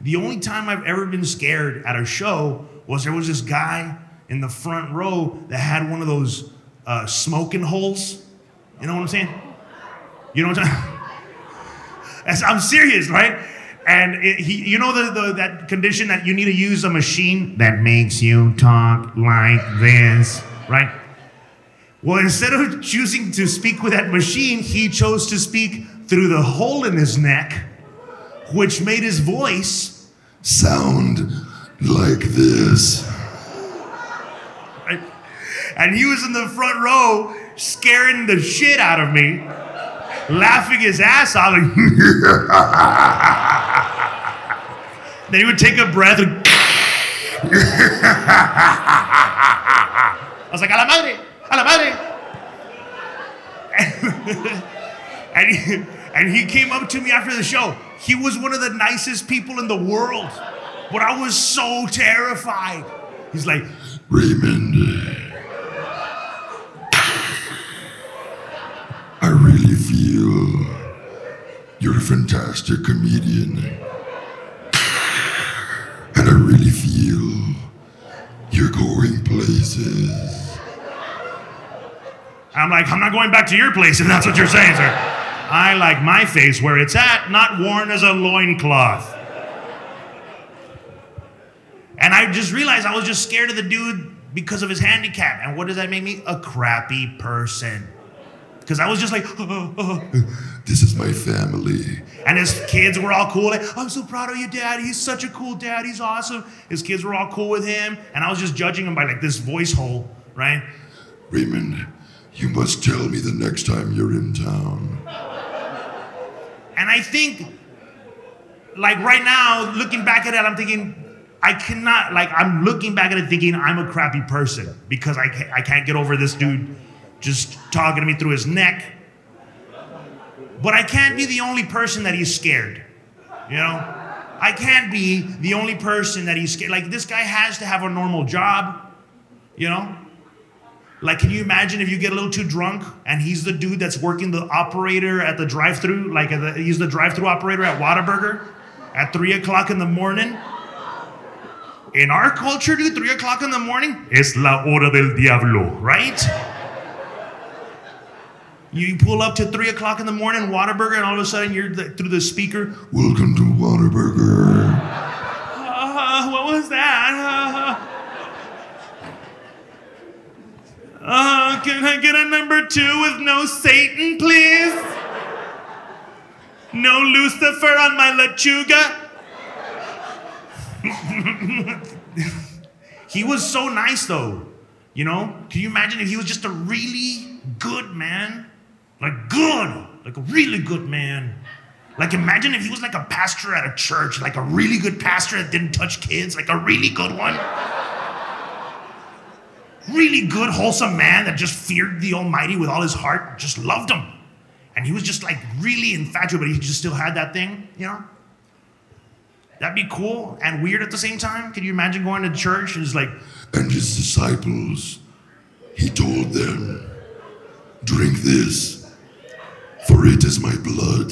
The only time I've ever been scared at a show was there was this guy in the front row that had one of those smoking holes. You know what I'm saying? You know what I'm saying? I'm serious, right? And you know that condition that you need to use a machine that makes you talk like this, right? Well, instead of choosing to speak with that machine, he chose to speak through the hole in his neck, which made his voice sound like this. Right? And he was in the front row scaring the shit out of me, laughing his ass off. Like then he would take a breath and I was like, a la madre, a la madre. And he came up to me after the show. He was one of the nicest people in the world, but I was so terrified. He's like, Raymond, I really feel you're a fantastic comedian. And I really feel you're going places. I'm like, I'm not going back to your place if that's what you're saying, sir. I like my face where it's at, not worn as a loincloth. And I just realized I was just scared of the dude because of his handicap. And what does that make me? A crappy person. Because I was just like, this is my family. And his kids were all cool. Like, I'm so proud of you, Dad. He's such a cool dad. He's awesome. His kids were all cool with him. And I was just judging him by like this voice hole, right? Raymond, you must tell me the next time you're in town. And I think, like right now, looking back at it, I'm thinking, I'm looking back at it thinking I'm a crappy person because I can't get over this dude just talking to me through his neck. But I can't be the only person that he's scared, you know? I can't be the only person that he's scared. Like, this guy has to have a normal job, you know? Like, can you imagine if you get a little too drunk and he's the dude that's working the operator at the drive-thru, like he's the drive-thru operator at Whataburger at 3 o'clock in the morning? In our culture, dude, 3 o'clock in the morning, es la hora del diablo, right? You pull up to 3 o'clock in the morning, Whataburger, and all of a sudden you're through the speaker, welcome to Whataburger. What was that? Can I get a number 2 with no Satan, please? No Lucifer on my lechuga? He was so nice, though. You know? Can you imagine if he was just a really good man? Like a really good man. Like, imagine if he was like a pastor at a church, like a really good pastor that didn't touch kids, like a really good one. Really good, wholesome man that just feared the Almighty with all his heart, just loved him. And he was just like really infatuated, but he just still had that thing, you know? That'd be cool and weird at the same time. Can you imagine going to church and it's like, and his disciples, he told them, drink this, for it is my blood.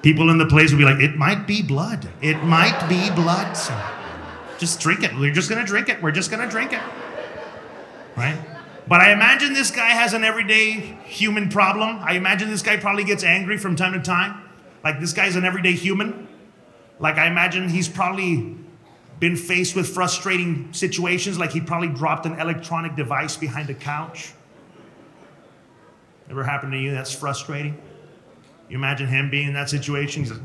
People in the place would be like, it might be blood. It might be blood. So just drink it. We're just going to drink it. We're just going to drink it. Right? But I imagine this guy has an everyday human problem. I imagine this guy probably gets angry from time to time. Like, this guy's an everyday human. Like, I imagine he's probably been faced with frustrating situations. Like, he probably dropped an electronic device behind a couch. Ever happened to you? That's frustrating. You imagine him being in that situation. He's like,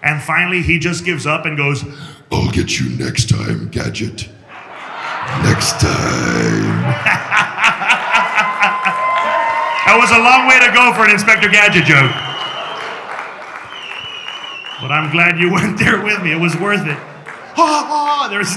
and finally, he just gives up and goes, I'll get you next time, Gadget. Next time. That was a long way to go for an Inspector Gadget joke. But I'm glad you went there with me. It was worth it. There's